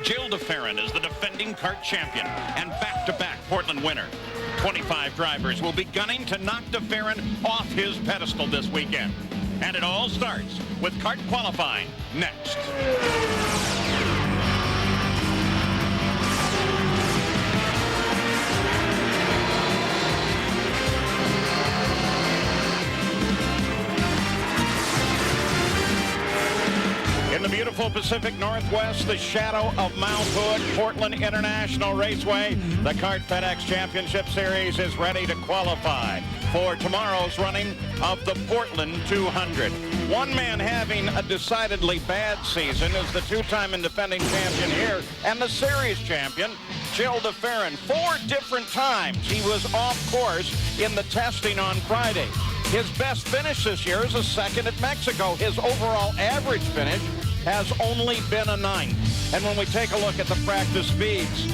Jill DeFerrin is the defending kart champion and back-to-back Portland winner. 25 drivers will be gunning to knock DeFerrin off his pedestal this weekend. And it all starts with kart qualifying next. In the beautiful Pacific Northwest, the shadow of Mount Hood, Portland International Raceway, the Kart FedEx Championship Series is ready to qualify for tomorrow's running of the Portland 200. One man having a decidedly bad season is the two-time and defending champion here and the series champion, Jill DeFerrin. 4 different times he was off course in the testing on Friday. His best finish this year is a second at Mexico. His overall average finish has only been a 9th. And when we take a look at the practice speeds,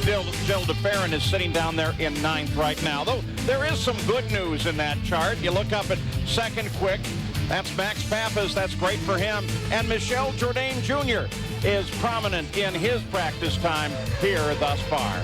Jill DeFerrin is sitting down there in 9th right now. Though there is some good news in that chart. You look up at second quick. That's Max Pappas. That's great for him. And Michel Jourdain Jr. is prominent in his practice time here thus far.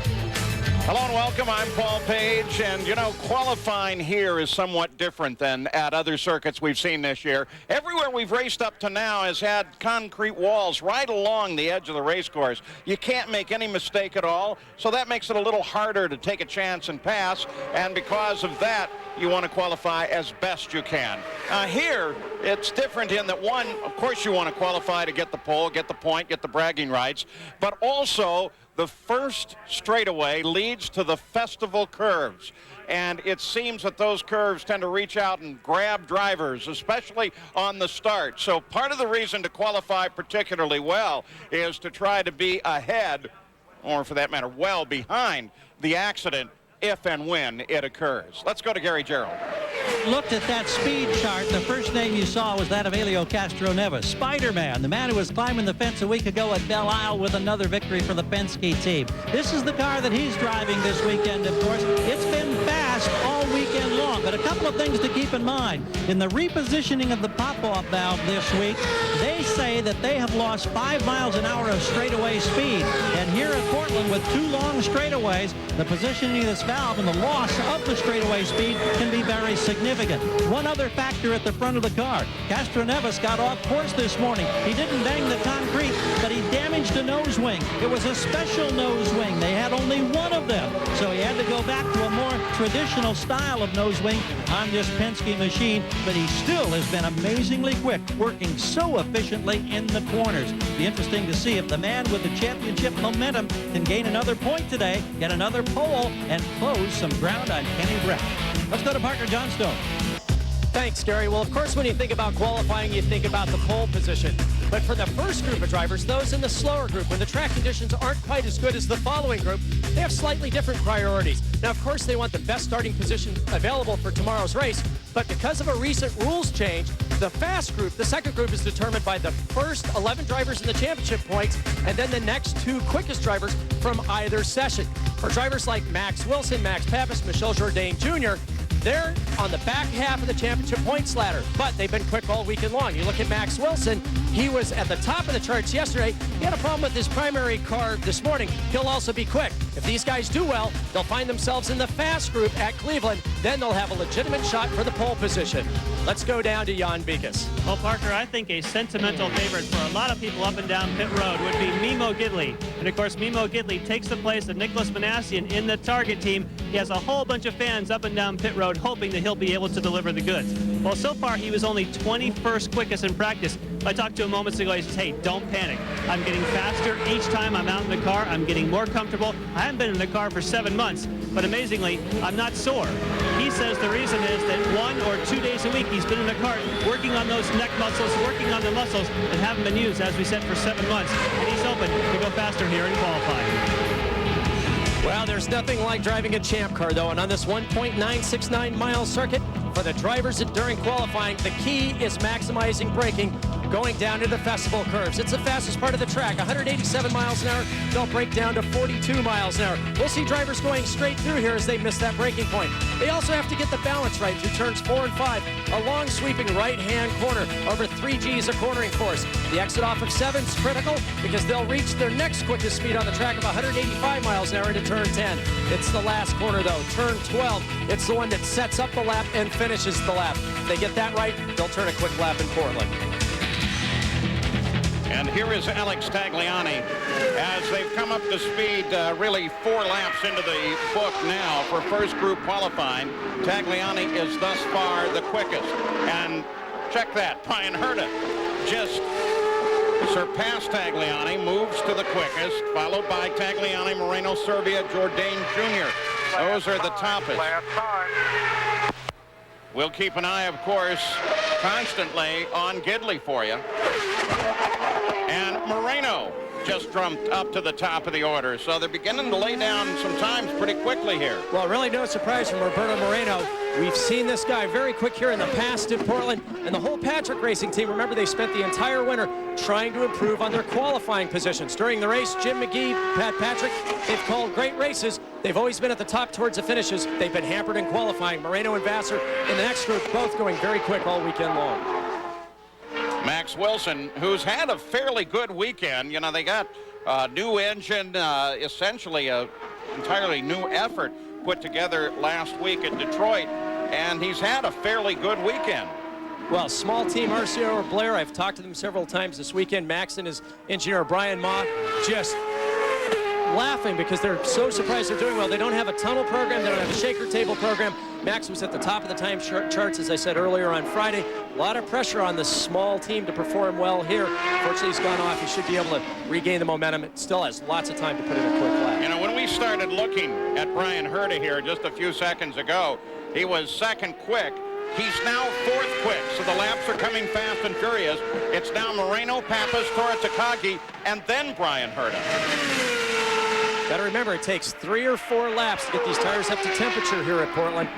Hello and welcome. I'm Paul Page, and you know, qualifying here is somewhat different than at other circuits we've seen this year. Everywhere we've raced up to now has had concrete walls right along the edge of the race course. You can't make any mistake at all, so that makes it a little harder to take a chance and pass, and because of that, you want to qualify as best you can. Here, it's different in that, one, of course you want to qualify to get the pole, get the point, get the bragging rights, but also the first straightaway leads to the festival curves. And it seems that those curves tend to reach out and grab drivers, especially on the start. So part of the reason to qualify particularly well is to try to be ahead, or for that matter, well behind the accident if and when it occurs. Let's go to Gary Gerald. Looked at that speed chart. The first name you saw was that of Castroneves, Spider-Man, the man who was climbing the fence a week ago at Belle Isle with another victory for the Penske team. This is the car that he's driving this weekend, of course. It's been fast all weekend long, but a couple of things to keep in mind. In the repositioning of the pop-off valve this week, they say that they have lost 5 miles an hour of straightaway speed. And here at Portland, with 2 long straightaways, the positioning of this valve and the loss of the straightaway speed can be very significant. One other factor at the front of the car. Castroneves got off course this morning. He didn't bang the concrete, but he damaged a nose wing. It was a special nose wing. They had only one of them, so he had to go back to a more traditional style of nose wing on this Penske machine, but he still has been amazingly quick, working so efficiently in the corners. Be interesting to see if the man with the championship momentum can gain another point today, get another pole, and close some ground on Kenny Brett. Let's go to partner John Stone. Thanks, Gary. Well, of course, when you think about qualifying, you think about the pole position. But for the first group of drivers, those in the slower group, when the track conditions aren't quite as good as the following group, they have slightly different priorities. Now, of course, they want the best starting position available for tomorrow's race, but because of a recent rules change, the fast group, the second group, is determined by the first 11 drivers in the championship points, and then the next 2 quickest drivers from either session. For drivers like Max Wilson, Max Pappas, Michel Jourdain Jr., they're on the back half of the championship points ladder, but they've been quick all weekend long. You look at Max Wilson, he was at the top of the charts yesterday. He had a problem with his primary car this morning. He'll also be quick. If these guys do well, they'll find themselves in the fast group at Cleveland. Then they'll have a legitimate shot for the pole position. Let's go down to Jan Bikas. Well, Parker, I think a sentimental favorite for a lot of people up and down pit road would be Mimo Gidley. And of course, Mimo Gidley takes the place of Nicholas Manassian in the Target team. He has a whole bunch of fans up and down pit road hoping that he'll be able to deliver the goods. Well, so far he was only 21st quickest in practice. I talked to him moments ago. He says, hey, don't panic. I'm getting faster each time I'm out in the car. I'm getting more comfortable. I haven't been in the car for 7 months, but amazingly, I'm not sore. He says the reason is that 1 or 2 days a week he's been in the car working on those neck muscles, working on the muscles that haven't been used, as we said, for 7 months. And he's hoping to go faster here in qualifying. Well, there's nothing like driving a champ car, though, and on this 1.969-mile circuit, for the drivers during qualifying, the key is maximizing braking going down to the festival curves. It's the fastest part of the track, 187 miles an hour. They'll break down to 42 miles an hour. We'll see drivers going straight through here as they miss that braking point. They also have to get the balance right through turns 4 and 5. A long sweeping right-hand corner over 3 Gs of cornering force. The exit off of 7 is critical because they'll reach their next quickest speed on the track of 185 miles an hour into turn 10. It's the last corner though, turn 12. It's the one that sets up the lap and finishes the lap. If they get that right, they'll turn a quick lap in Portland. And here is Alex Tagliani as they've come up to speed really 4 laps into the book now for first group qualifying. Tagliani is thus far the quickest. And check that, Brian Herta just surpassed Tagliani, moves to the quickest, followed by Tagliani, Moreno, Serbia, Jourdain Jr. Those are the toppest. We'll keep an eye, of course, constantly on Gidley for you. And Moreno just jumped up to the top of the order, so they're beginning to lay down some times pretty quickly here. Well, really no surprise from Roberto Moreno. We've seen this guy very quick here in the past in Portland, and the whole Patrick Racing team, remember, they spent the entire winter trying to improve on their qualifying positions. During the race, Jim McGee, Pat Patrick, they've called great races. They've always been at the top towards the finishes. They've been hampered in qualifying. Moreno and Vassar in the next group, both going very quick all weekend long. Max Wilson, who's had a fairly good weekend. You know, they got a new engine, essentially a entirely new effort put together last week in Detroit, and he's had a fairly good weekend. Well, small team RCR or Blair, I've talked to them several times this weekend. Max and his engineer Brian Ma just laughing because they're so surprised they're doing well. They don't have a tunnel program, they don't have a shaker table program. Max was at the top of the time charts, as I said earlier, on Friday. A lot of pressure on this small team to perform well here. Fortunately, he's gone off. He should be able to regain the momentum. It still has lots of time to put in a quick lap. You know, when we started looking at Brian Herta here just a few seconds ago, he was second quick. He's now 4th quick, so the laps are coming fast and furious. It's now Moreno, Pappas, Tora Takagi, and then Brian Herta. Got to remember, it takes 3 or 4 laps to get these tires up to temperature here at Portland.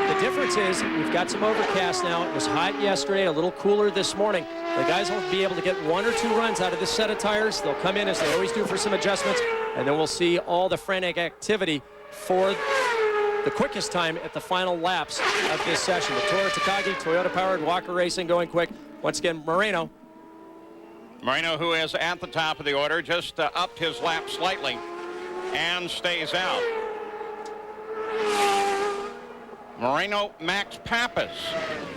The difference is we've got some overcast now. It was hot yesterday, a little cooler this morning. The guys will be able to get 1 or 2 runs out of this set of tires. They'll come in as they always do for some adjustments, and then we'll see all the frantic activity for the quickest time at the final laps of this session. With Tora Takagi, Toyota-powered Walker Racing going quick. Once again, Moreno, who is at the top of the order, just upped his lap slightly and stays out. Moreno, Max Pappas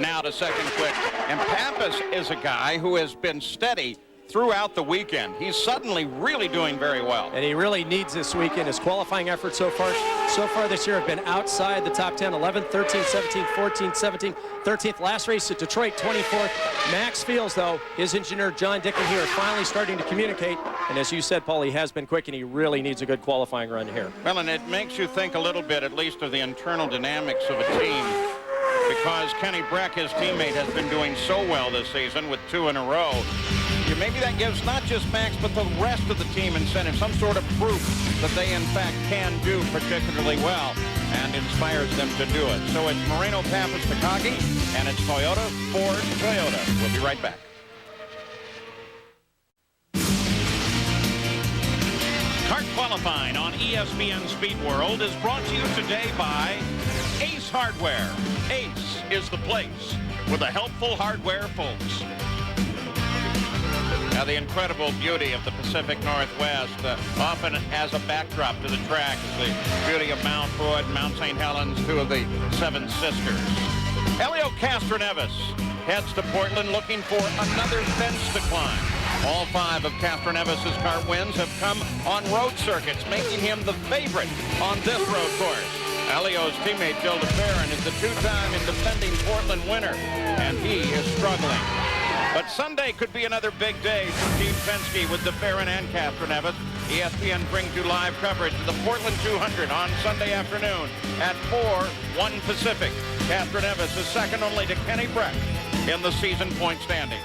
now to second quick. And Pappas is a guy who has been steady throughout the weekend. He's suddenly really doing very well. And he really needs this weekend. His qualifying efforts so far this year have been outside the top 10, 11th, 13th, 17th, 14th, 17th, 13th. Last race at Detroit, 24th. Max feels, though, his engineer John Dickey here finally starting to communicate. And as you said, Paul, he has been quick, and he really needs a good qualifying run here. Well, and it makes you think a little bit, at least, of the internal dynamics of a team, because Kenny Breck, his teammate, has been doing so well this season with 2 in a row. Maybe that gives not just Max, but the rest of the team incentive, some sort of proof that they, in fact, can do particularly well, and inspires them to do it. So it's Moreno, Pappas, Takagi, and it's Toyota, Ford, Toyota. We'll be right back. Kart qualifying on ESPN Speed World is brought to you today by Ace Hardware. Ace is the place with the helpful hardware folks. Now, the incredible beauty of the Pacific Northwest often as a backdrop to the track is the beauty of Mount Hood, Mount St. Helens, 2 of the 7 sisters. Elio Castroneves heads to Portland looking for another fence to climb. All 5 of Castroneves' kart wins have come on road circuits, making him the favorite on this road course. Elio's teammate Joe DeFerrin is the 2-time and defending Portland winner, and he is struggling. But Sunday could be another big day for Team Penske with DeFerrin and Castroneves. ESPN brings you live coverage of the Portland 200 on Sunday afternoon at 4:01 Pacific. Castroneves is second only to Kenny Breck in the season point standings.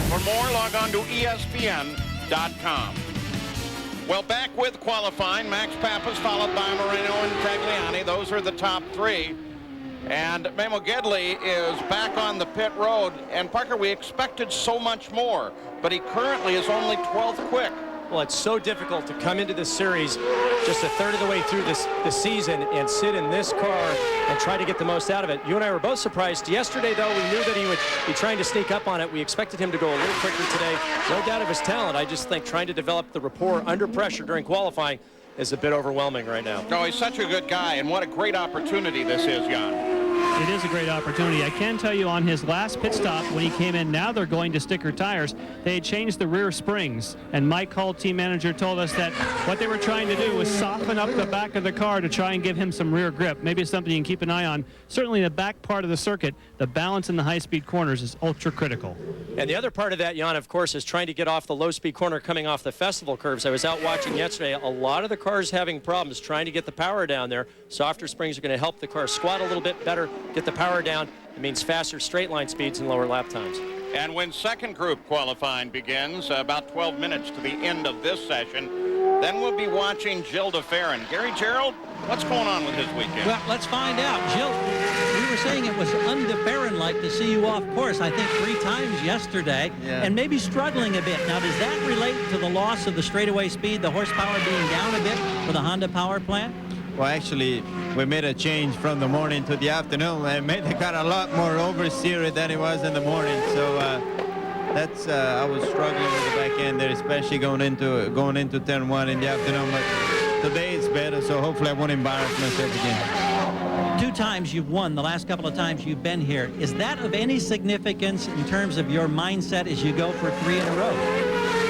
For more, log on to ESPN.com. Well, back with qualifying, Max Pappas followed by Moreno and Tagliani. Those are the top 3. And Memo Gidley is back on the pit road. And Parker, we expected so much more, but he currently is only 12th quick. Well, it's so difficult to come into this series just a third of the way through this season and sit in this car and try to get the most out of it. You and I were both surprised. Yesterday, though, we knew that he would be trying to sneak up on it. We expected him to go a little quicker today. No doubt of his talent. I just think trying to develop the rapport under pressure during qualifying is a bit overwhelming right now. No, he's such a good guy, and what a great opportunity this is, Jan. It is a great opportunity. I can tell you on his last pit stop when he came in, now they're going to sticker tires. They had changed the rear springs, and Mike Hull, team manager, told us that what they were trying to do was soften up the back of the car to try and give him some rear grip. Maybe it's something you can keep an eye on. Certainly the back part of the circuit, the balance in the high-speed corners is ultra critical. And the other part of that, Jan, of course, is trying to get off the low-speed corner coming off the festival curves. I was out watching yesterday. A lot of the cars having problems trying to get the power down there. Softer springs are going to help the car squat a little bit better, get the power down. It means faster straight line speeds and lower lap times. And when second group qualifying begins, about 12 minutes to the end of this session, then we'll be watching Gilles de Ferran. Gary Gerald, what's going on with his weekend? Well, let's find out. Gilles, we were saying it was un-de-Ferran-like to see you off course, I think 3 times yesterday, and maybe struggling a bit. Now, does that relate to the loss of the straightaway speed, the horsepower being down a bit for the Honda power plant? Well, actually, we made a change from the morning to the afternoon and made the car a lot more oversteered than it was in the morning. So that's I was struggling with the back end there, especially going into turn 1 in the afternoon. But today it's better, so hopefully I won't embarrass myself again. 2 times you've won the last couple of times you've been here. Is that of any significance in terms of your mindset as you go for 3 in a row?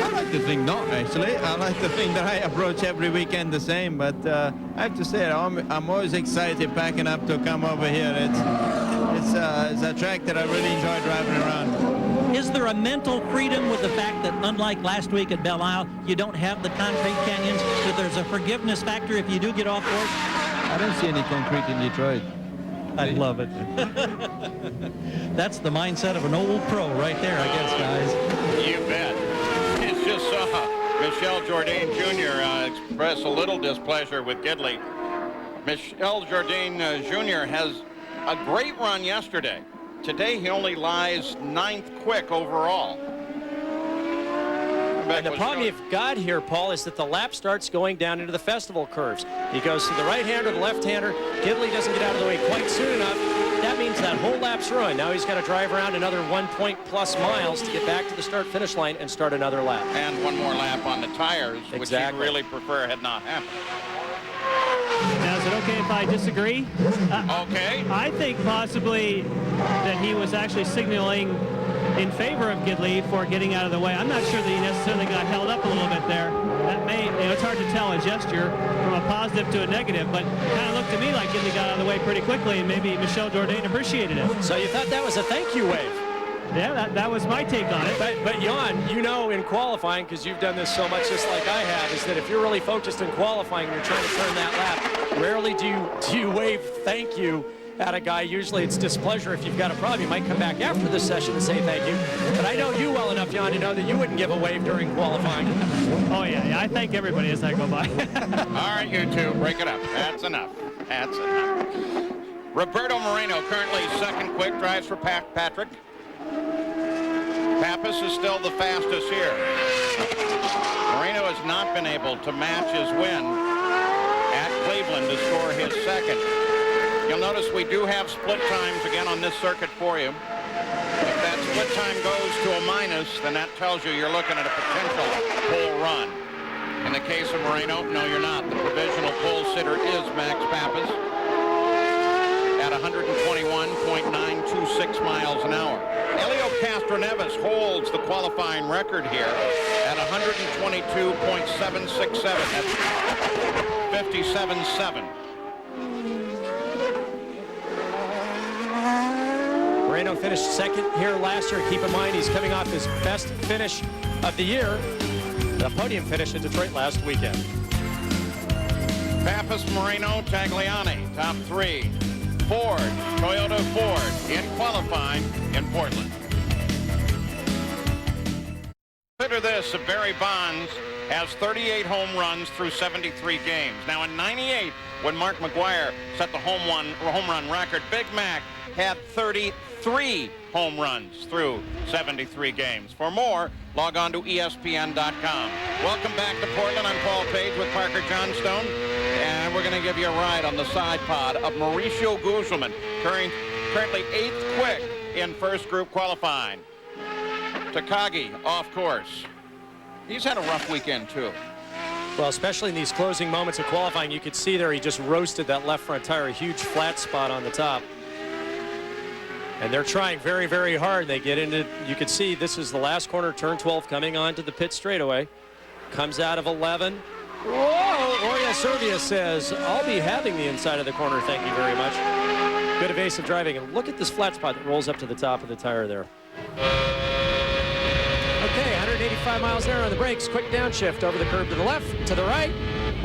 I like to think not, actually. I like to think that I approach every weekend the same, but I have to say I'm always excited packing up to come over here. It's a track that I really enjoy driving around. Is there a mental freedom with the fact that, unlike last week at Belle Isle, you don't have the concrete canyons, that there's a forgiveness factor if you do get off course? I don't see any concrete in Detroit. I love it. That's the mindset of an old pro right there, I guess, guys. You bet. It's just Michel Jourdain Jr. Express a little displeasure with Gidley. Michel Jourdain Jr. has a great run yesterday. Today he only lies 9th quick overall. And the problem you've got here, Paul, is that the lap starts going down into the festival curves. He goes to the right-hander, the left-hander. Gidley doesn't get out of the way quite soon enough. That means that whole lap's ruined. Now he's got to drive around another 1+ miles to get back to the start-finish line and start another lap. And one more lap on the tires, Exactly. which you really prefer had not happened. Now, is it okay if I disagree? Okay. I think possibly that he was actually signaling in favor of Gidley for getting out of the way. I'm not sure that he necessarily got held up a little bit there. That may, it's hard to tell a gesture from a positive to a negative, but kind of looked to me like Gidley got out of the way pretty quickly, and maybe Michel Jourdain appreciated it. So you thought that was a thank you wave? Yeah, that was my take on it. But Jan, you know in qualifying, because you've done this so much just like I have, is that if you're really focused in qualifying and you're trying to turn that lap, rarely do you wave thank you at a guy. Usually it's displeasure. If you've got a problem, you might come back after the session and say thank you. But I know you well enough, Jan, to know that you wouldn't give a wave during qualifying. Oh, yeah, I thank everybody as I go by. All right, you two, break it up. That's enough. That's enough. Roberto Moreno, currently 2nd quick, drives for Patrick. Pappas is still the fastest here. Moreno has not been able to match his win at Cleveland to score his 2nd. You'll notice we do have split times again on this circuit for you. If that split time goes to a minus, then that tells you you're looking at a potential pole run. In the case of Moreno, no, you're not. The provisional pole sitter is Max Pappas at 121.926 miles an hour. Elio Castroneves holds the qualifying record here at 122.767. That's 57.7. Moreno finished 2nd here last year. Keep in mind, he's coming off his best finish of the year, the podium finish in Detroit last weekend. Pappas, Moreno, Tagliani, top 3. Ford, Toyota Ford, in qualifying in Portland. consider this, Barry Bonds has 38 home runs through 73 games. Now in 98, when Mark McGwire set the home run record, Big Mac had 33 home runs through 73 games. For more, log on to ESPN.com. Welcome back to Portland. I'm Paul Page with Parker Johnstone, and we're going to give you a ride on the side pod of Mauricio Guzman, currently 8th quick in first group qualifying. Takagi off course. He's had a rough weekend, too. Well, especially in these closing moments of qualifying, you could see there he just roasted that left front tire, a huge flat spot on the top. And they're trying very, very hard. They get into, you can see this is the last corner, turn 12, coming onto the pit straightaway. Comes out of 11. Whoa! Oria Servia says, I'll be having the inside of the corner, thank you very much. Good evasive driving. And look at this flat spot that rolls up to the top of the tire there. Okay, 185 miles an hour on the brakes. Quick downshift over the curb to the left, to the right.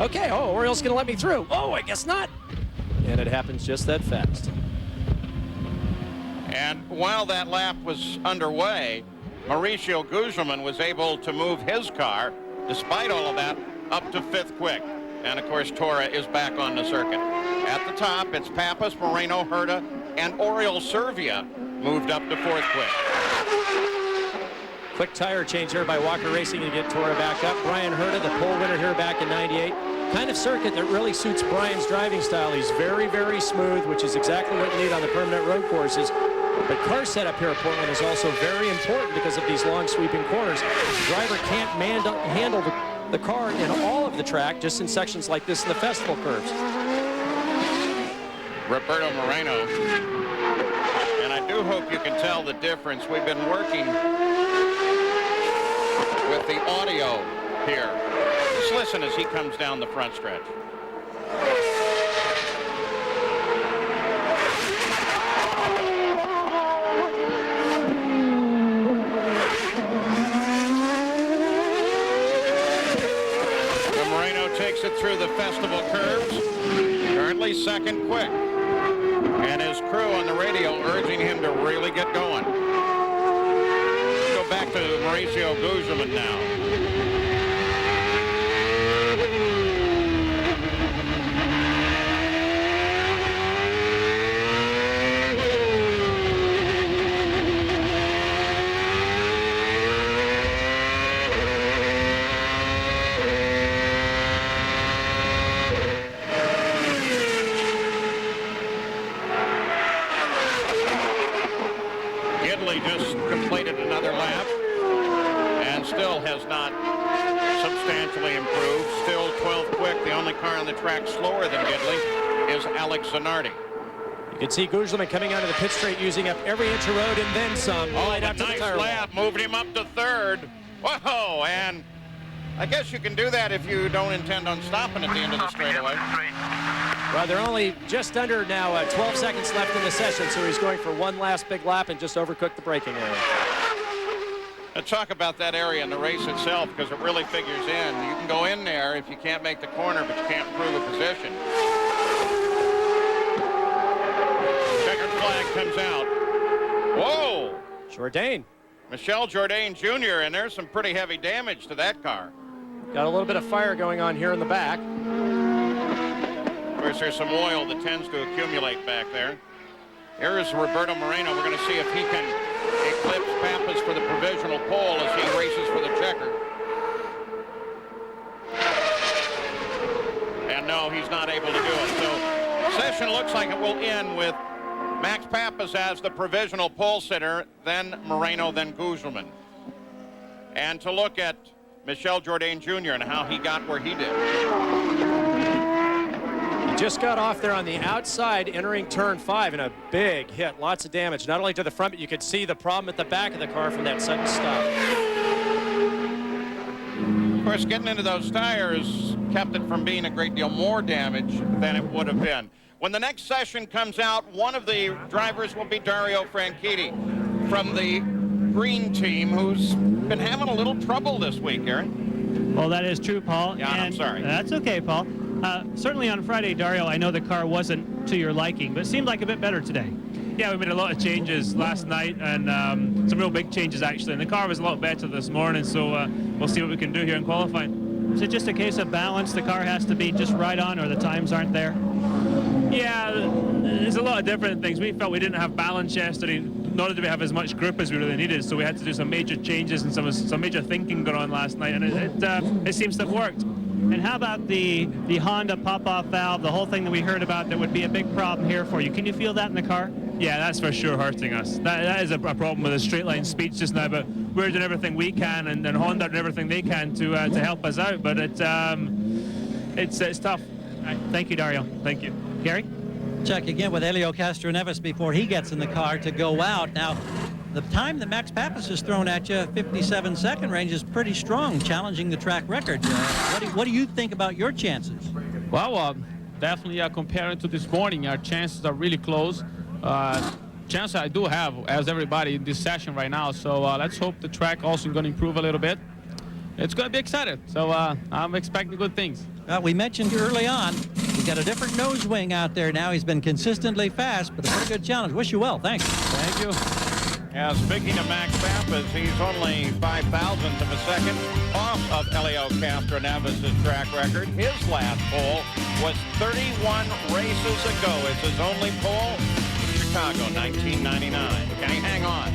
Okay, oh, Oriol's going to let me through. Oh, I guess not. And it happens just that fast. And while that lap was underway, Mauricio Guzman was able to move his car, despite all of that, up to 5th quick. And, of course, Tora is back on the circuit. At the top, it's Pappas, Moreno, Herta, and Oriol Servia moved up to 4th quick. Quick tire change here by Walker Racing to get Tora back up. Brian Herta, the pole winner here back in 98. Kind of circuit that really suits Brian's driving style. He's very, very smooth, which is exactly what you need on the permanent road courses. But car setup here at Portland is also very important because of these long sweeping corners. The driver can't handle the car in all of the track, just in sections like this in the festival curves. Roberto Moreno. And I do hope you can tell the difference. We've been working with the audio here. Just listen as he comes down the front stretch. Takes it through the festival curves, currently 2nd quick, and his crew on the radio urging him to really get going. Go back to Mauricio Guzman now. Just completed another lap and still has not substantially improved. Still 12th quick. The only car on the track slower than Gidley is Alex Zanardi. You can see Guzman coming out of the pit straight, using up every inch of road and then some. Oh, right a out to nice the tire lap, wall. moved him up to 3rd. Whoa, and I guess you can do that if you don't intend on stopping at the end of the straightaway. Well, they're only just under now 12 seconds left in the session, so he's going for one last big lap and just overcooked the braking area. Let's talk about that area in the race itself, because it really figures in. You can go in there if you can't make the corner, but you can't improve a position. Checkered flag comes out. Whoa! Jourdain. Michel Jourdain Jr., and there's some pretty heavy damage to that car. Got a little bit of fire going on here in the back. Of course, there's some oil that tends to accumulate back there. Here is Roberto Moreno. We're going to see if he can eclipse Pappas for the provisional pole as he races for the checker. And no, he's not able to do it. So session looks like it will end with Max Pappas as the provisional pole sitter, then Moreno, then Guzman. And to look at Michel Jourdain Jr. and how he got where he did. Just got off there on the outside entering turn 5 and a big hit, lots of damage, not only to the front, but you could see the problem at the back of the car from that sudden stop. Of course, getting into those tires kept it from being a great deal more damage than it would have been. When the next session comes out, one of the drivers will be Dario Franchitti from the green team, who's been having a little trouble this week, Aaron. Well, that is true, Paul. Yeah, and I'm sorry. That's okay, Paul. Certainly on Friday, Dario, I know the car wasn't to your liking, but it seemed like a bit better today. Yeah, we made a lot of changes last night, and some real big changes actually. And the car was a lot better this morning, so we'll see what we can do here in qualifying. Is it just a case of balance? The car has to be just right on, or the times aren't there? Yeah, there's a lot of different things. We felt we didn't have balance yesterday, nor did we have as much grip as we really needed, so we had to do some major changes and some major thinking going on last night, and it seems to have worked. And how about the Honda pop-off valve, the whole thing that we heard about that would be a big problem here for you? Can you feel that in the car? Yeah, that's for sure hurting us. That is a problem with the straight line speeds just now, but we're doing everything we can, and Honda doing everything they can to help us out, but it's tough. All right, thank you, Dario. Thank you. Gary? Check again with Helio Castroneves before he gets in the car to go out. Now, the time that Max Pappas has thrown at you, 57-second range, is pretty strong, challenging the track record. What do you think about your chances? Well, definitely comparing to this morning, our chances are really close. Chance I do have, as everybody in this session right now, so let's hope the track also going to improve a little bit. It's going to be exciting, so I'm expecting good things. We mentioned early on, he's got a different nose wing out there now. He's been consistently fast, but a pretty good challenge. Wish you well. Thanks. Thank you. Speaking of Max Pappas, he's only 5,000ths of a second off of Helio Castroneves' track record. His last pole was 31 races ago. It's his only pole. Chicago, 1999. Can he hang on?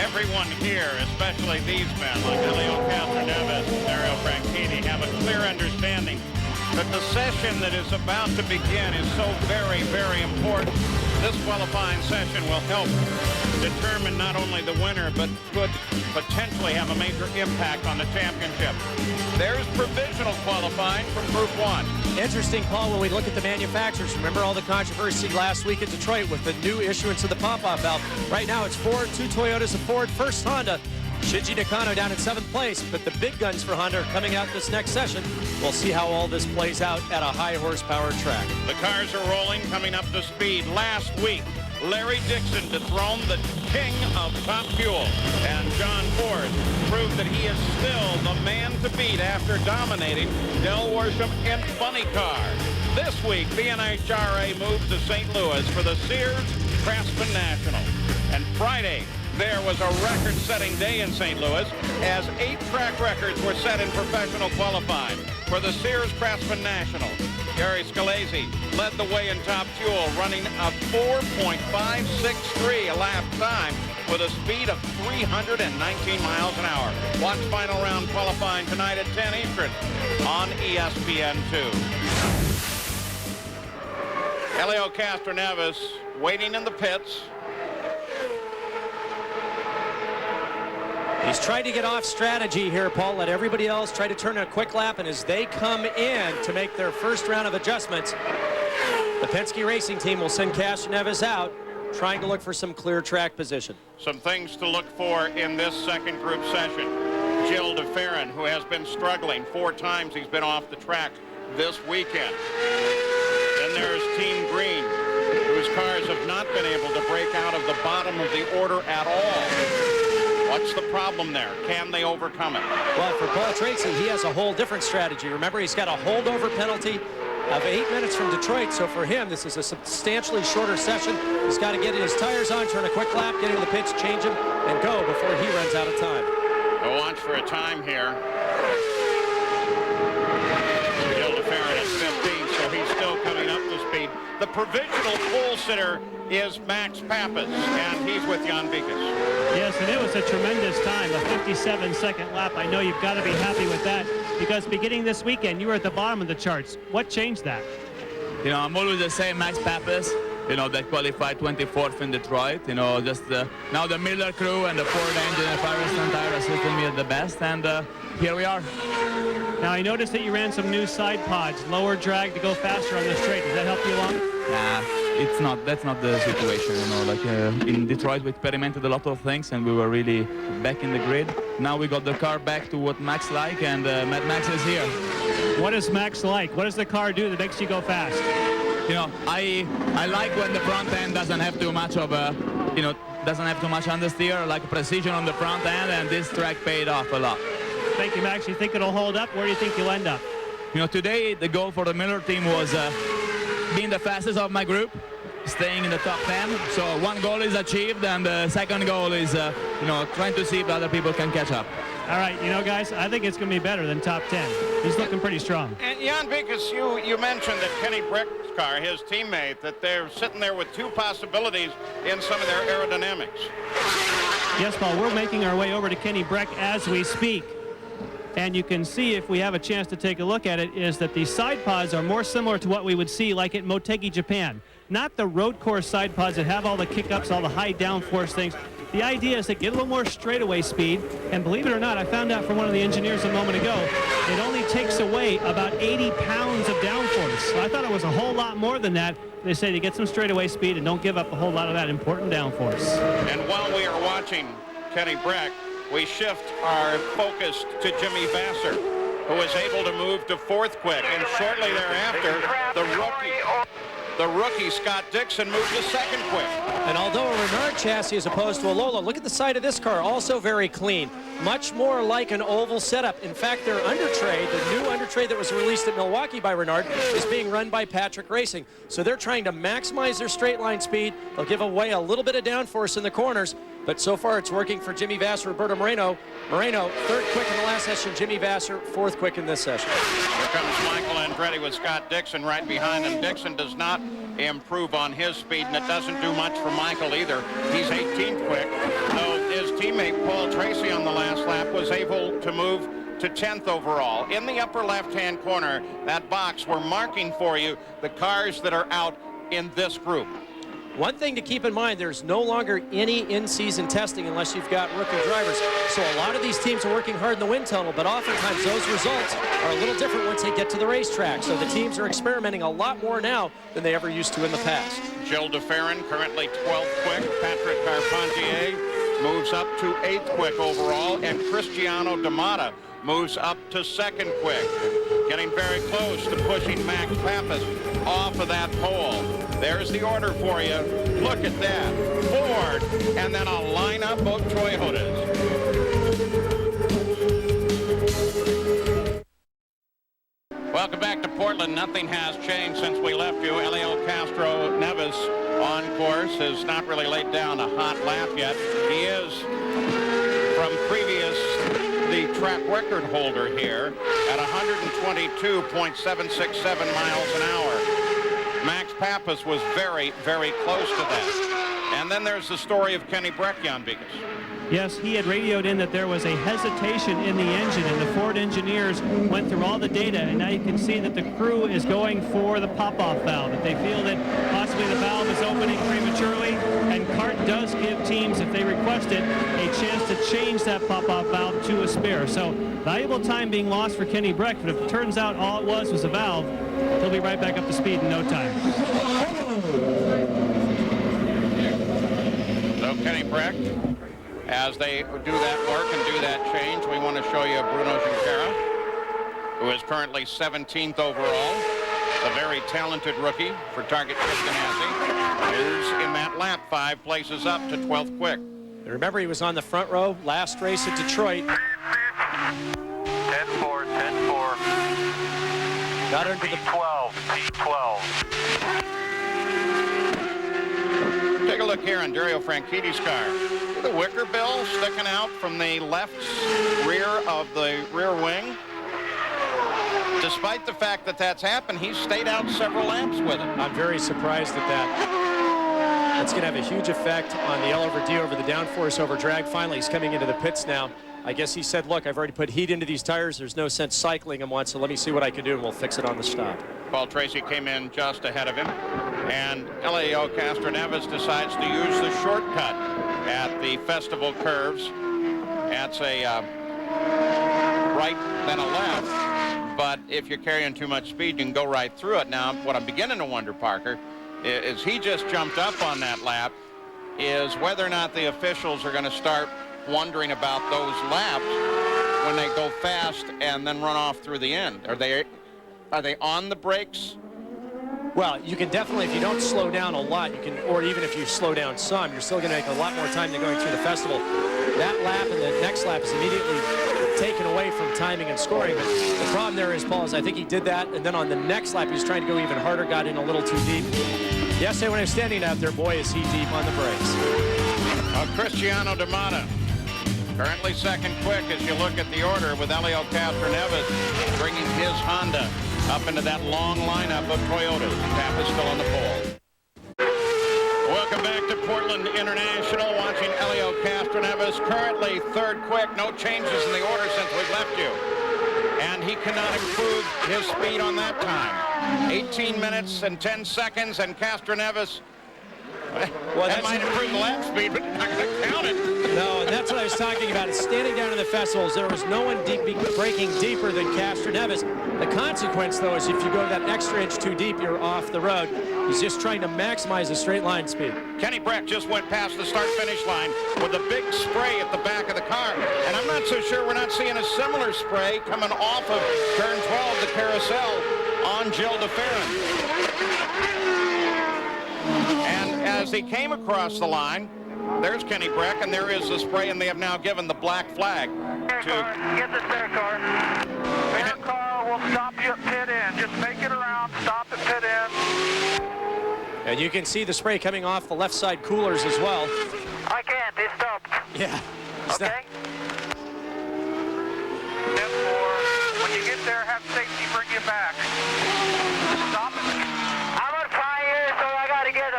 Everyone here, especially these men like Helio Castroneves and Dario Franchitti, have a clear understanding that the session that is about to begin is so very, very important. This qualifying session will help determine not only the winner, but could potentially have a major impact on the championship. There's provisional qualifying from Group 1. Interesting, Paul, when we look at the manufacturers. Remember all the controversy last week at Detroit with the new issuance of the pop-off valve. Right now it's Ford, 2 Toyotas, a Ford, first Honda. Shinji Nakano down in 7th place, but the big guns for Honda are coming out this next session. We'll see how all this plays out at a high horsepower track. The cars are rolling, coming up to speed. Last week, Larry Dixon dethroned the king of Top Fuel, and John Ford proved that he is still the man to beat after dominating Del Worsham in Funny Car. This week, BNHRA moves to St. Louis for the Sears Craftsman National. And Friday, there was a record-setting day in St. Louis as 8 track records were set in professional qualifying for the Sears Craftsman National. Gary Scalese led the way in Top Fuel, running a 4.563 lap time with a speed of 319 miles an hour. Watch final round qualifying tonight at 10 Eastern on ESPN2. Helio Castroneves waiting in the pits. He's trying to get off strategy here, Paul. Let everybody else try to turn a quick lap, and as they come in to make their first round of adjustments, the Penske Racing Team will send Castroneves out, trying to look for some clear track position. Some things to look for in this second group session. Gilles de Ferran, who has been struggling 4 times. He's been off the track this weekend. Then there's Team Green, whose cars have not been able to break out of the bottom of the order at all. What's the problem there? Can they overcome it? Well, for Paul Tracy, he has a whole different strategy. Remember, he's got a holdover penalty of 8 minutes from Detroit, so for him, this is a substantially shorter session. He's got to get his tires on, turn a quick lap, get into the pits, change them, and go before he runs out of time. We'll watch for a time here. Gilles de Ferran at 15, so he's still coming up to speed. The provisional pole sitter is Max Pappas, and he's with Jan Vikas. Yes, and it was a tremendous time, a 57-second lap. I know you've got to be happy with that, because beginning this weekend, you were at the bottom of the charts. What changed that? You know, I'm always the same Max Pappas, you know, that qualified 24th in Detroit. You know, just now the Miller crew and the Ford engine and Firestone tire assisted me at the best, and here we are. Now, I noticed that you ran some new side pods, lower drag to go faster on the straight. Does that help you along? Nah, it's not. That's not the situation, you know. Like in Detroit, we experimented a lot of things, and we were really back in the grid. Now we got the car back to what Max like, and Mad Max is here. What is Max like? What does the car do that makes you go fast? You know, I like when the front end doesn't have too much of a, you know, doesn't have too much understeer, like precision on the front end, and this track paid off a lot. Thank you, Max. You think it'll hold up? Where do you think you'll end up? You know, today the goal for the Miller team was being the fastest of my group, staying in the top 10. So one goal is achieved, and the second goal is, trying to see if other people can catch up. All right, guys, I think it's going to be better than top 10. He's looking pretty strong. And Jan, because you mentioned that Kenny Brick's car, his teammate, that they're sitting there with two possibilities in some of their aerodynamics. Yes, Paul, we're making our way over to Kenny Breck as we speak. And you can see, if we have a chance to take a look at it, is that the side pods are more similar to what we would see like at Motegi, Japan. Not the road course side pods that have all the kick-ups, all the high downforce things. The idea is to get a little more straightaway speed, and believe it or not, I found out from one of the engineers a moment ago, it only takes away about 80 pounds of downforce. So I thought it was a whole lot more than that. They say to get some straightaway speed and don't give up a whole lot of that important downforce. And while we are watching Kenny Breck, we shift our focus to Jimmy Vasser, who was able to move to fourth quick, and shortly thereafter, the rookie Scott Dixon moved to second quick. And although a Renard chassis as opposed to a Lola, look at the side of this car, also very clean. Much more like an oval setup. In fact, their undertray, the new undertray that was released at Milwaukee by Renard, is being run by Patrick Racing. So they're trying to maximize their straight line speed. They'll give away a little bit of downforce in the corners, but so far it's working for Jimmy Vasser, Roberto Moreno. Moreno, third quick in the last session. Jimmy Vasser, fourth quick in this session. Here comes Michael Andretti with Scott Dixon right behind him. Dixon does not improve on his speed, and it doesn't do much for Michael either. He's 18th quick, though his teammate Paul Tracy on the last lap was able to move to 10th overall. In the upper left-hand corner, that box, we're marking for you the cars that are out in this group. One thing to keep in mind, there's no longer any in-season testing unless you've got rookie drivers. So a lot of these teams are working hard in the wind tunnel, but oftentimes those results are a little different once they get to the racetrack. So the teams are experimenting a lot more now than they ever used to in the past. Gilles de Ferran, currently 12th quick. Patrick Carpentier moves up to 8th quick overall, and Cristiano D'Amata moves up to second quick. Getting very close to pushing Max Pappas off of that pole. There's the order for you. Look at that. Ford, and then a lineup of Toyotas. Welcome back to Portland. Nothing has changed since we left you. Elio Castroneves on course has not really laid down a hot lap yet. He is, from previous, the track record holder here at 122.767 miles an hour. Max Pappas was very, very close to that. And then there's the story of Kenny Breck, Jan Bigas. Yes, he had radioed in that there was a hesitation in the engine, and the Ford engineers went through all the data, and now you can see that the crew is going for the pop-off valve, that they feel that possibly the valve is opening prematurely, and CART does give teams, if they request it, a chance to change that pop-off valve to a spare. So valuable time being lost for Kenny Breck, but if it turns out all it was a valve, he'll be right back up to speed in no time. So Kenny Breck, as they do that work and do that change, we want to show you Bruno Junqueira, who is currently 17th overall. A very talented rookie for Target Castroneves, is in that lap 5 places up to 12th quick. And remember, he was on the front row last race at Detroit. 10-4, 10-4. Got into the P12, P12. Take a look here on Dario Franchitti's car. The wicker bill sticking out from the left rear of the rear wing. Despite the fact that that's happened, he's stayed out several laps with it. I'm very surprised at that. That's going to have a huge effect on the L over D over the downforce over drag. Finally, he's coming into the pits now. I guess he said, look, I've already put heat into these tires. There's no sense cycling them once, so let me see what I can do, and we'll fix it on the stop. Paul Tracy came in just ahead of him, and Elio Castroneves decides to use the shortcut at the festival curves. That's a right, then a left, but if you're carrying too much speed, you can go right through it. Now, what I'm beginning to wonder, Parker, is he just jumped up on that lap, is whether or not the officials are going to start wondering about those laps when they go fast and then run off through the end. Are they on the brakes Well, you can definitely, if you don't slow down a lot, you can, or even if you slow down some, you're still going to make a lot more time than going through the festival. That lap and the next lap is immediately taken away from timing and scoring. But the problem there is, Paul, is I think he did that, and then on the next lap, he was trying to go even harder, got in a little too deep. Yesterday when I was standing out there, boy, is he deep on the brakes. Cristiano D'Amata, currently second quick as you look at the order, with Elio Castroneves bringing his Honda up into that long lineup of Toyotas. Pappas still on the pole. Welcome back to Portland International. Watching Elio Castroneves, currently third quick. No changes in the order since we've left you. And he cannot improve his speed on that time. 18 minutes and 10 seconds, and Castroneves, well, that might improve the lap speed, but not going to count it. No, and that's what I was talking about. It's standing down in the festivals. There was no one braking deeper than Castroneves. The consequence, though, is if you go that extra inch too deep, you're off the road. He's just trying to maximize the straight line speed. Kenny Breck just went past the start-finish line with a big spray at the back of the car. And I'm not so sure we're not seeing a similar spray coming off of turn 12, the carousel, on Gilles de Ferran. And as he came across the line, there's Kenny Breck, and there is the spray, and they have now given the black flag to... Get the spare car. Spare car will stop you at pit in. Just make it around, stop at pit in. And you can see the spray coming off the left side coolers as well. I can't, it stopped. Yeah. Okay. Step 4. When you get there, have safety bring you back. Stop it. I'm on fire, so I got to get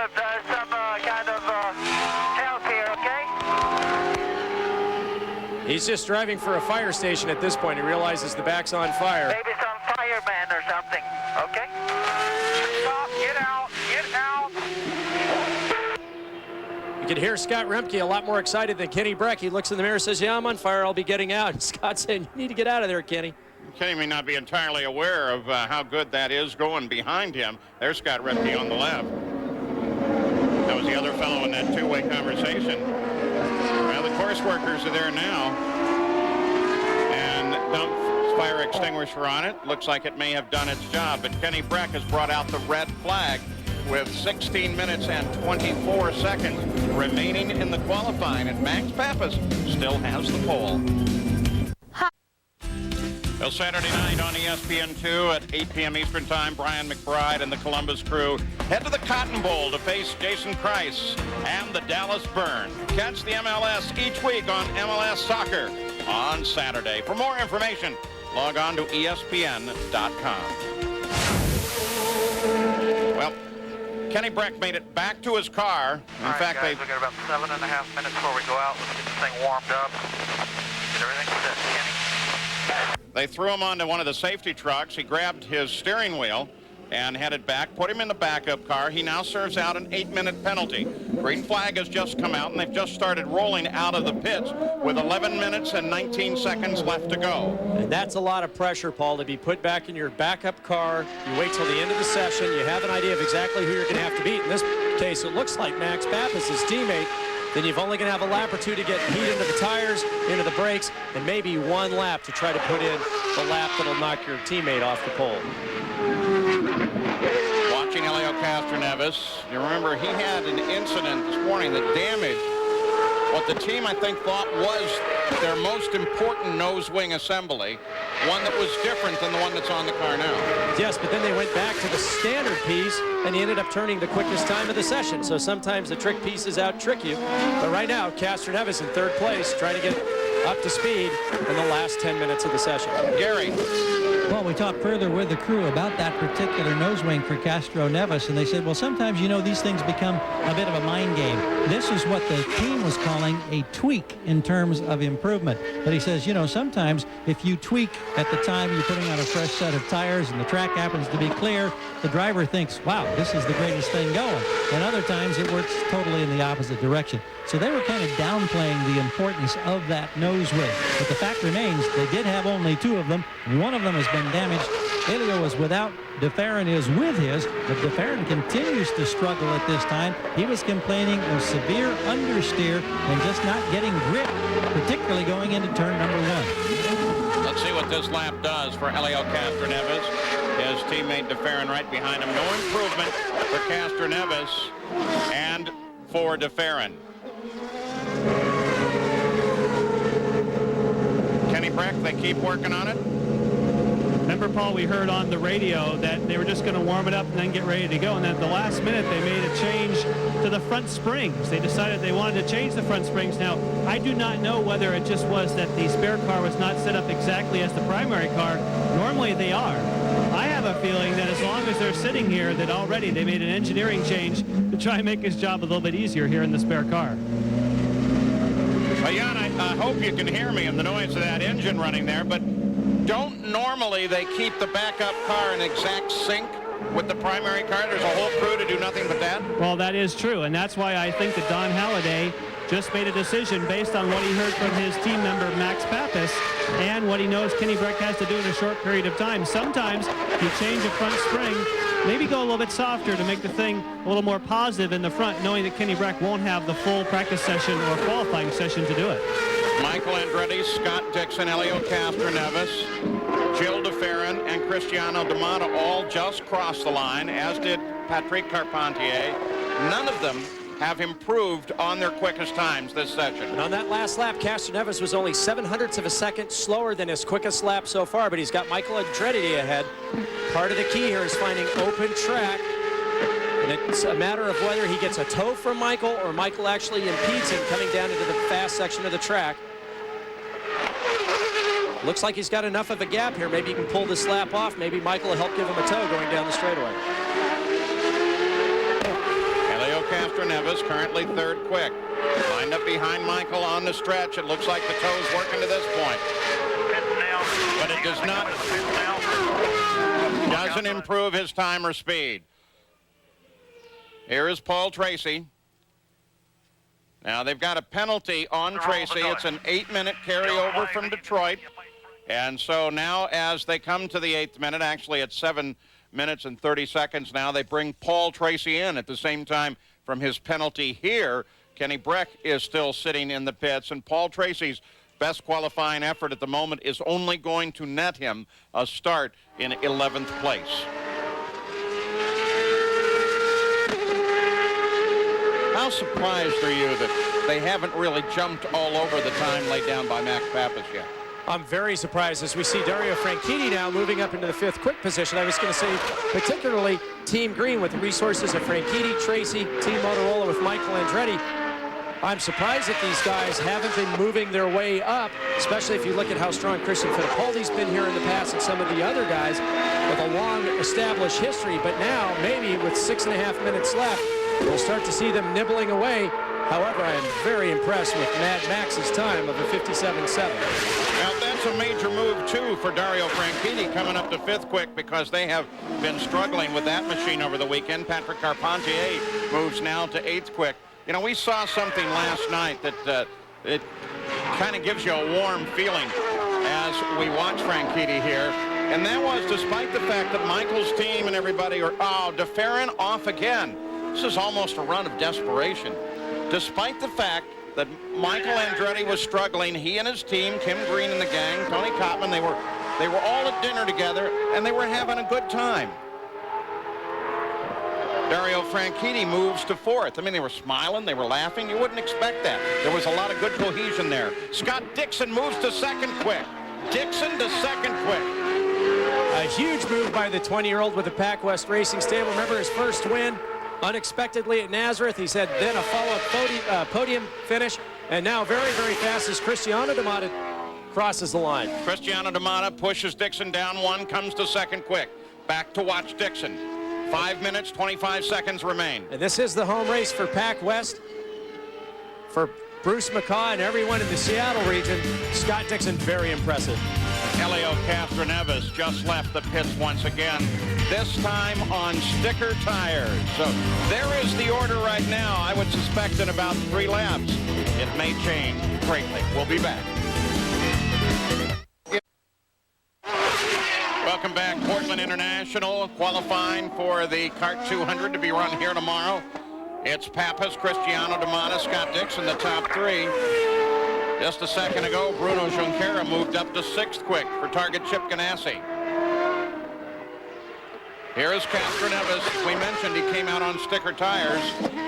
some kind of help here, okay? He's just driving for a fire station at this point. He realizes the back's on fire. Maybe some fireman or something, okay? Stop, get out, get out. You can hear Scott Remke a lot more excited than Kenny Breck. He looks in the mirror and says, yeah, I'm on fire, I'll be getting out. And Scott's saying, you need to get out of there, Kenny. Kenny may not be entirely aware of how good that is going behind him. There's Scott Remke on the left. That was the other fellow in that two-way conversation. Well, the course workers are there now. And dump fire extinguisher on it. Looks like it may have done its job. But Kenny Breck has brought out the red flag with 16 minutes and 24 seconds remaining in the qualifying. And Max Pappas still has the pole. Well, Saturday night on ESPN2 at 8 p.m. Eastern Time, Brian McBride and the Columbus crew head to the Cotton Bowl to face Jason Price and the Dallas Burn. Catch the MLS each week on MLS Soccer on Saturday. For more information, log on to ESPN.com. Well, Kenny Breck made it back to his car. In fact, guys, we got about 7.5 minutes before we go out. Let's get this thing warmed up. Get everything set, Kenny. They threw him onto one of the safety trucks. He grabbed his steering wheel and headed back, put him in the backup car. He now serves out an 8-minute penalty. Green flag has just come out, and they've just started rolling out of the pits with 11 minutes and 19 seconds left to go. And that's a lot of pressure, Paul, to be put back in your backup car. You wait till the end of the session. You have an idea of exactly who you're going to have to beat. In this case, it looks like Max Pappas, his teammate. Then you've only going to have a lap or two to get heat into the tires, into the brakes, and maybe one lap to try to put in the lap that'll knock your teammate off the pole. Watching Elio Castroneves, you remember he had an incident this morning that damaged what the team, I think, thought was their most important nose wing assembly, one that was different than the one that's on the car now. Yes, but then they went back to the standard piece, and he ended up turning the quickest time of the session. So sometimes the trick pieces out-trick you. But right now, Castroneves in third place, trying to get up to speed in the last 10 minutes of the session. Gary. Well, we talked further with the crew about that particular nose wing for Castroneves, and they said, well, sometimes, you know, these things become a bit of a mind game. This is what the team was calling a tweak in terms of improvement. But he says, you know, sometimes if you tweak at the time you're putting on a fresh set of tires and the track happens to be clear, the driver thinks, wow, this is the greatest thing going. And other times it works totally in the opposite direction. So they were kind of downplaying the importance of that nose wing. But the fact remains, they did have only two of them. One of them has been damaged. Elio is without, DeFerrin is with his, but DeFerrin continues to struggle at this time. He was complaining of severe understeer and just not getting grip, particularly going into turn number 1. Let's see what this lap does for Elio Castroneves. His teammate DeFerrin right behind him. No improvement for Castroneves and for DeFerrin. Kenny Breck, they keep working on it. Remember, Paul, we heard on the radio that they were just going to warm it up and then get ready to go. And then at the last minute, they made a change to the front springs. They decided they wanted to change the front springs. Now, I do not know whether it just was that the spare car was not set up exactly as the primary car. Normally, they are. I have a feeling that as long as they're sitting here, that already they made an engineering change to try and make his job a little bit easier here in the spare car. Well, Jan, I hope you can hear me and the noise of that engine running there, but don't normally they keep the backup car in exact sync with the primary car? There's a whole crew to do nothing but that? Well, that is true, and that's why I think that Don Halliday just made a decision based on what he heard from his team member Max Pappas and what he knows Kenny Breck has to do in a short period of time. Sometimes you change a front spring, maybe go a little bit softer to make the thing a little more positive in the front, knowing that Kenny Breck won't have the full practice session or qualifying session to do it. Michael Andretti, Scott Dixon, Elio Castroneves, Gilles DeFerrin, and Cristiano D'Amato all just crossed the line, as did Patrick Carpentier. None of them have improved on their quickest times this session. And on that last lap, Castroneves was only 0.07 of a second slower than his quickest lap so far, but he's got Michael Andretti ahead. Part of the key here is finding open track, and it's a matter of whether he gets a tow from Michael or Michael actually impedes him coming down into the fast section of the track. Looks like he's got enough of a gap here. Maybe he can pull this lap off. Maybe Michael will help give him a tow going down the straightaway. Elio Castroneves currently third quick. Lined up behind Michael on the stretch. It looks like the tow's working to this point. But it does not. Doesn't improve his time or speed. Here is Paul Tracy. Now they've got a penalty on Tracy. It's an 8-minute carryover from Detroit. And so now as they come to the 8th minute, actually it's 7 minutes and 30 seconds now, they bring Paul Tracy in at the same time from his penalty here. Kenny Breck is still sitting in the pits, and Paul Tracy's best qualifying effort at the moment is only going to net him a start in 11th place. How surprised are you that they haven't really jumped all over the time laid down by Max Pappas yet? I'm very surprised as we see Dario Franchitti now moving up into the 5th quick position. I was going to say particularly Team Green with the resources of Franchitti, Tracy, Team Motorola with Michael Andretti. I'm surprised that these guys haven't been moving their way up, especially if you look at how strong Christian Fittipaldi's been here in the past and some of the other guys with a long established history. But now, maybe with 6.5 minutes left, we'll start to see them nibbling away. However, I am very impressed with Mad Max's time of a 57.7. Now, that's a major move, too, for Dario Franchitti coming up to 5th quick because they have been struggling with that machine over the weekend. Patrick Carpentier moves now to 8th quick. You know, we saw something last night that it kind of gives you a warm feeling as we watch Franchitti here. And that was despite the fact that Michael's team and everybody are, DeFerrin off again. This is almost a run of desperation. Despite the fact that Michael Andretti was struggling, he and his team, Kim Green and the gang, Tony Kottman, they were all at dinner together, and they were having a good time. Dario Franchitti moves to 4th. I mean, they were smiling, they were laughing. You wouldn't expect that. There was a lot of good cohesion there. Scott Dixon moves to 2nd quick. Dixon to 2nd quick. A huge move by the 20-year-old with the Pac West Racing stable. Remember his first win? Unexpectedly at Nazareth. He's had then a follow-up podium finish, and now very, very fast as Cristiano D'Amato crosses the line. Cristiano D'Amato pushes Dixon down 1, comes to 2nd quick. Back to watch Dixon. 5 minutes, 25 seconds remain. And this is the home race for Pac West. For Bruce McCaw and everyone in the Seattle region, Scott Dixon, very impressive. Elio Castroneves just left the pits once again, this time on sticker tires. So there is the order right now. I would suspect in about 3 laps, it may change greatly. We'll be back. Welcome back. Portland Portland International qualifying for the Kart 200 to be run here tomorrow. It's Pappas, Cristiano Damana, Scott Dixon, the top three. Just a second ago, Bruno Junqueira moved up to sixth quick for Target Chip Ganassi. Here is Castroneves. We mentioned he came out on sticker tires,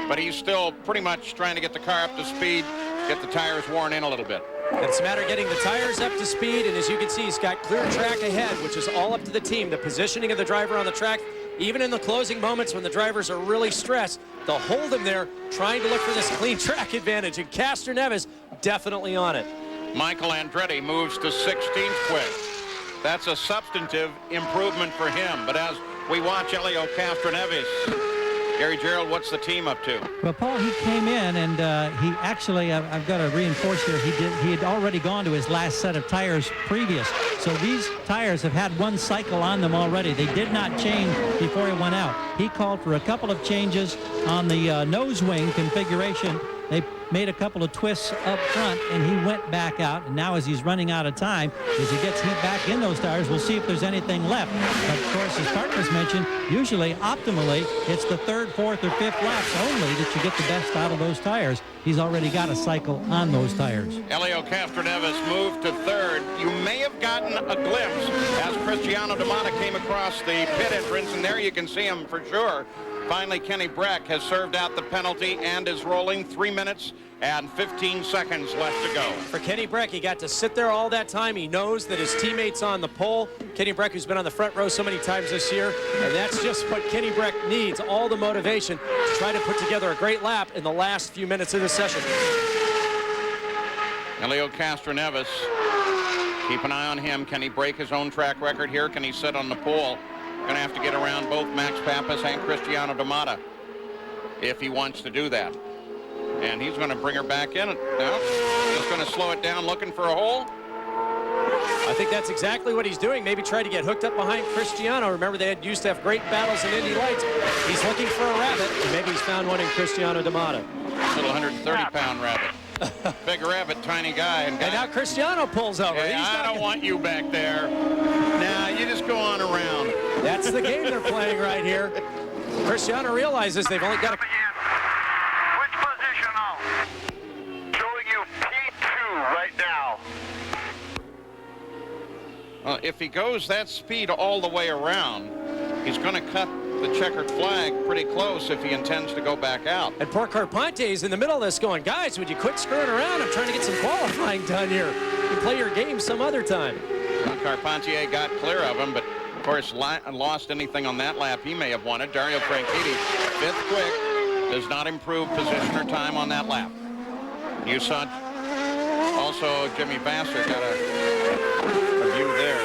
but he's still pretty much trying to get the car up to speed, get the tires worn in a little bit. It's a matter of getting the tires up to speed, and as you can see, he's got clear track ahead, which is all up to the team. The positioning of the driver on the track, even in the closing moments when the drivers are really stressed, they'll hold them there, trying to look for this clean track advantage, and Castroneves definitely on it. Michael Andretti moves to 16th quick. That's a substantive improvement for him, but as we watch Elio Castroneves, Gary Gerald, what's the team up to? Well, Paul, he came in and he actually, I've got to reinforce here, he had already gone to his last set of tires previous. So these tires have had one cycle on them already. They did not change before he went out. He called for a couple of changes on the nose wing configuration. They made a couple of twists up front, and he went back out. And now as he's running out of time, as he gets heat back in those tires, we'll see if there's anything left. But of course, as Cartman's mentioned, usually, optimally, it's the third, fourth, or fifth laps only that you get the best out of those tires. He's already got a cycle on those tires. Elio Castroneves moved to third. You may have gotten a glimpse as Cristiano Damana came across the pit entrance, and there you can see him for sure. Finally, Kenny Breck has served out the penalty and is rolling. 3 minutes and 15 seconds left to go. For Kenny Breck, he got to sit there all that time. He knows that his teammate's on the pole. Kenny Breck, who's been on the front row so many times this year, and that's just what Kenny Breck needs, all the motivation to try to put together a great lap in the last few minutes of the session. Elio Castroneves, keep an eye on him. Can he break his own track record here? Can he sit on the pole? Going to have to get around both Max Pappas and Cristiano Damana if he wants to do that. And he's going to bring her back in. Now, just going to slow it down, looking for a hole. I think that's exactly what he's doing. Maybe try to get hooked up behind Cristiano. Remember, they used to have great battles in Indy Lights. He's looking for a rabbit, and maybe he's found one in Cristiano Damana. Little 130-pound rabbit. Big rabbit, tiny guy. And now Cristiano pulls over. Hey, I don't want you back there. Now, you just go on around. That's the game they're playing right here. Cristiano realizes they've only got a... Which position now? Showing you P2 right now. Well, if he goes that speed all the way around, he's going to cut the checkered flag pretty close if he intends to go back out. And poor Carpenter's in the middle of this going, guys, would you quit screwing around? I'm trying to get some qualifying done here. You can play your game some other time. Well, Carpentier got clear of him, but of course lost anything on that lap he may have wanted. Dario Franchitti, fifth quick, does not improve position or time on that lap. You saw also Jimmy Vasser got a view there.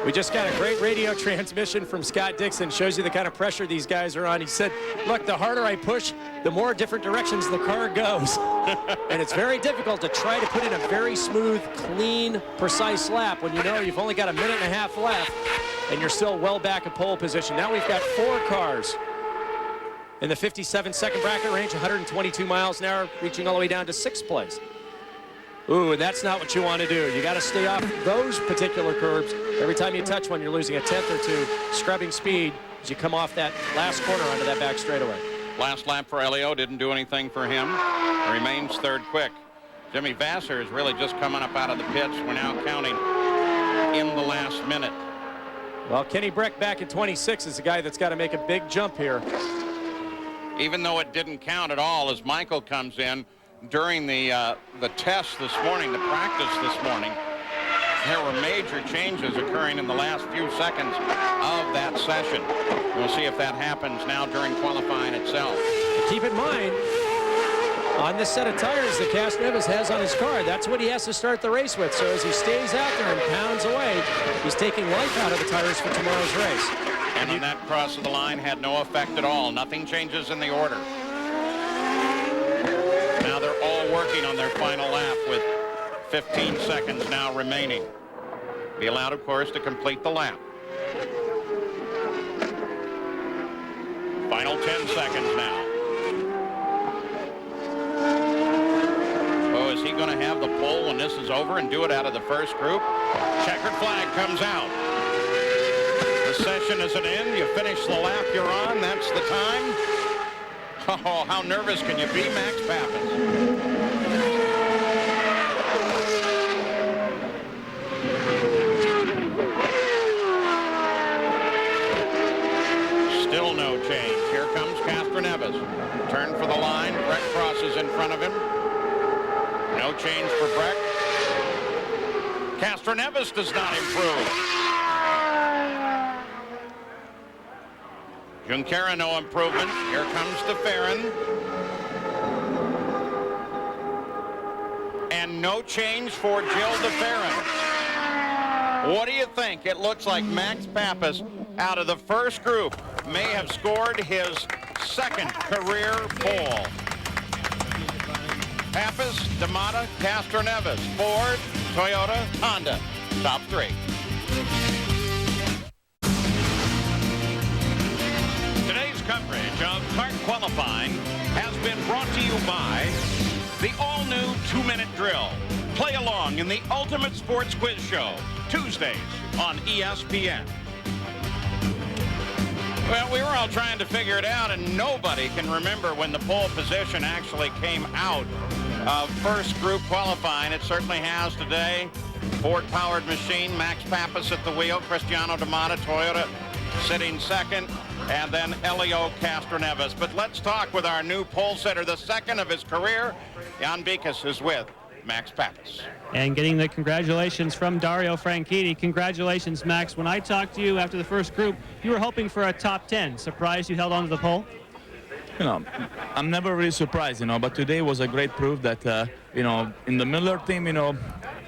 We just got a great radio transmission from Scott Dixon. Shows you the kind of pressure these guys are on. He said, look, the harder I push, the more different directions the car goes. And it's very difficult to try to put in a very smooth, clean, precise lap when you know you've only got a minute and a half left and you're still well back at pole position. Now we've got 4 cars in the 57-second bracket range, 122 miles an hour, reaching all the way down to 6th place. Ooh, and that's not what you want to do. You got to stay off those particular curbs. Every time you touch one, you're losing a tenth or two, scrubbing speed as you come off that last corner onto that back straightaway. Last lap for Elio didn't do anything for him. Remains third quick. Jimmy Vasser is really just coming up out of the pits. We're now counting in the last minute. Well, Kenny Breck back in 26 is the guy that's got to make a big jump here. Even though it didn't count at all as Michael comes in during the test this morning, the practice this morning, there were major changes occurring in the last few seconds of that session. We'll see if that happens now during qualifying itself. But keep in mind, on this set of tires that Castroneves has on his car, that's what he has to start the race with. So as he stays out there and pounds away, he's taking life out of the tires for tomorrow's race. And on that cross of the line had no effect at all. Nothing changes in the order. Now they're all working on their final lap with 15 seconds now remaining. Be allowed, of course, to complete the lap. Final 10 seconds now. Oh, is he going to have the pole when this is over and do it out of the first group? Checkered flag comes out. The session isn't in. You finish the lap you're on. That's the time. Oh, how nervous can you be, Max Pappas? Still no change. Here comes Castroneves. Turn for the line. Breck crosses in front of him. No change for Breck. Castroneves does not improve. Junqueira, no improvement. Here comes DeFerrin. And no change for Jill DeFerrin. What do you think? It looks like Max Pappas, out of the first group, may have scored his second career pole. Pappas, D'Amata, Castroneves, Ford, Toyota, Honda, top three. Today's coverage of kart qualifying has been brought to you by the all-new 2-minute drill. Play along in the Ultimate Sports Quiz Show, Tuesdays on ESPN. Well, we were all trying to figure it out, and nobody can remember when the pole position actually came out of first group qualifying. It certainly has today. Ford-powered machine, Max Pappas at the wheel, Cristiano D'Amata, Toyota sitting second, and then Elio Castroneves. But let's talk with our new pole sitter, the second of his career. Jan Beekes is with Max Pappas. And getting the congratulations from Dario Franchitti. Congratulations, Max. When I talked to you after the first group, you were hoping for a top 10. Surprised you held on to the pole? You know, I'm never really surprised, you know, but today was a great proof that, you know, in the Miller team, you know,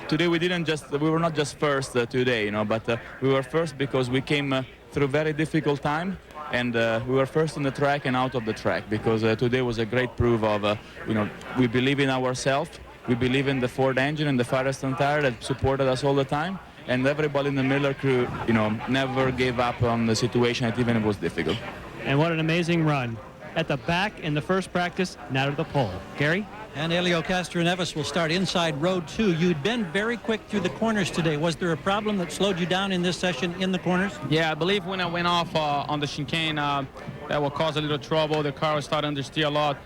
today we were not just first today, you know, but we were first because we came through very difficult time, and we were first on the track and out of the track, because today was a great proof of, you know, we believe in ourselves, we believe in the Ford engine and the Firestone tire that supported us all the time, and everybody in the Miller crew, you know, never gave up on the situation, even if it was difficult. And what an amazing run. At the back in the first practice, now to the pole. Gary? And Elio Castroneves will start inside road 2. You'd been very quick through the corners today. Was there a problem that slowed you down in this session in the corners? Yeah, I believe when I went off on the chicane, that will cause a little trouble. The car will start understeer a lot.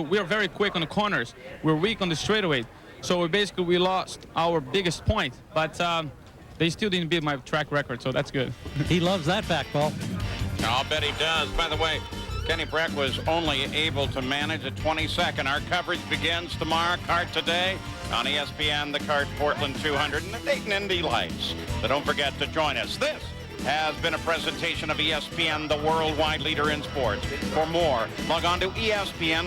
We are very quick on the corners. We're weak on the straightaway. So we lost our biggest point. But they still didn't beat my track record, so that's good. He loves that fact, Paul. I'll bet he does. By the way, Kenny Breck was only able to manage a 22nd. Our coverage begins tomorrow. Kart Today on ESPN, the Kart Portland 200, and the Dayton Indy Lights. So don't forget to join us. This has been a presentation of ESPN, the worldwide leader in sports. For more, log on to ESPN.com.